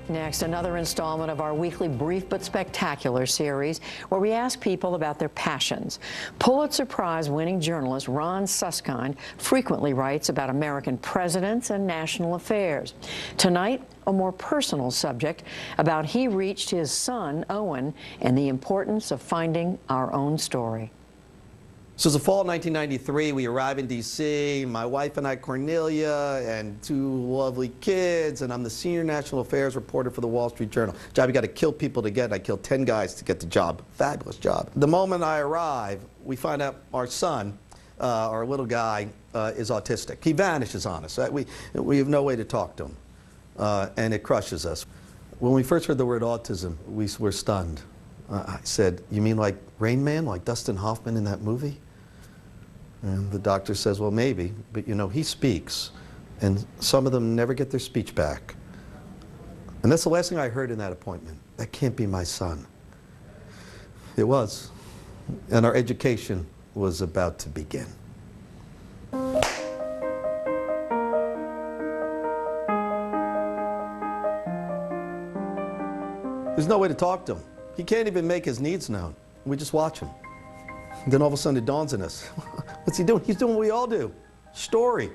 Next, another installment of our weekly Brief but Spectacular series, where we ask people about their passions. Pulitzer Prize-winning journalist Ron Suskind frequently writes about American presidents and national affairs. Tonight, a more personal subject about he reached his son, Owen, and the importance of finding our own story. So it's the fall of 1993, we arrive in D.C., my wife and I, Cornelia, and two lovely kids, and I'm the senior national affairs reporter for the Wall Street Journal. Job you got to kill people to get, I killed 10 guys to get the job. Fabulous job. The moment I arrive, we find out our son, our little guy, is autistic. He vanishes on us. We have no way to talk to him, and it crushes us. When we first heard the word autism, we were stunned. I said, "You mean like Rain Man, like Dustin Hoffman in that movie?" And the doctor says, "Well, maybe, but you know, he speaks, and some of them never get their speech back." And that's the last thing I heard in that appointment. That can't be my son. It was. And our education was about to begin. There's no way to talk to him. He can't even make his needs known. We just watch him. And then all of a sudden it dawns on us. What's he doing? He's doing what we all do. Story.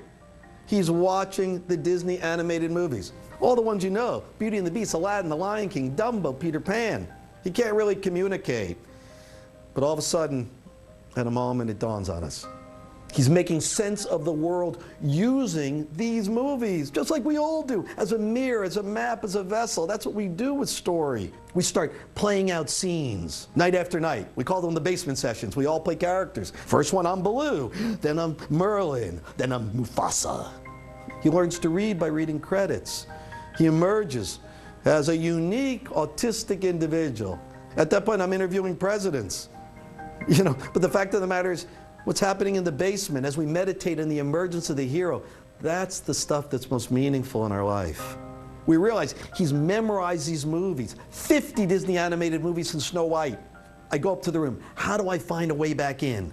He's watching the Disney animated movies. All the ones you know. Beauty and the Beast, Aladdin, The Lion King, Dumbo, Peter Pan. He can't really communicate. But all of a sudden, at a moment, it dawns on us. He's making sense of the world using these movies, just like we all do, as a mirror, as a map, as a vessel. That's what we do with story. We start playing out scenes night after night. We call them the basement sessions. We all play characters. First one, I'm Baloo, then I'm Merlin, then I'm Mufasa. He learns to read by reading credits. He emerges as a unique autistic individual. At that point, I'm interviewing presidents. You know, but the fact of the matter is, what's happening in the basement as we meditate on the emergence of the hero, that's the stuff that's most meaningful in our life. We realize he's memorized these movies, 50 Disney animated movies since Snow White. I go up to the room. How do I find a way back in?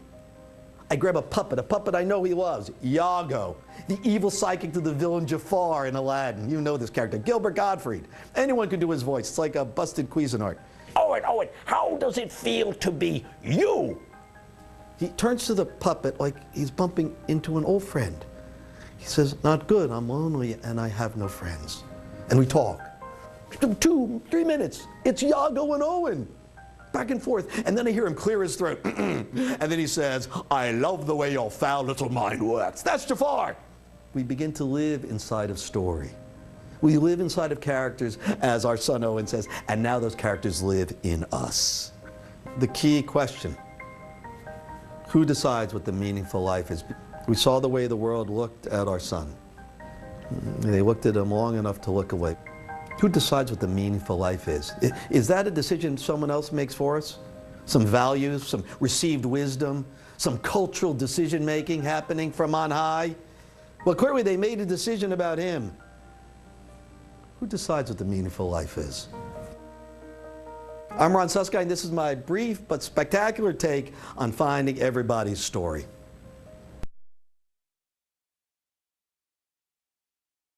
I grab a puppet I know he loves, Iago, the evil psychic to the villain Jafar in Aladdin. You know this character, Gilbert Gottfried. Anyone can do his voice. It's like a busted Cuisinart. Owen, how does it feel to be you? He turns to the puppet like he's bumping into an old friend. He says, "Not good, I'm lonely and I have no friends." And we talk. 2, 3 minutes. It's Iago and Owen. Back and forth. And then I hear him clear his throat. And then he says, "I love the way your foul little mind works." That's Jafar. We begin to live inside of story. We live inside of characters, as our son Owen says, and now those characters live in us. The key question: who decides what the meaningful life is? We saw the way the world looked at our son. They looked at him long enough to look away. Who decides what the meaningful life is? Is that a decision someone else makes for us? Some values, some received wisdom, some cultural decision-making happening from on high? Well, clearly they made a decision about him. Who decides what the meaningful life is? I'm Ron Suskind. This is my brief but spectacular take on finding everybody's story.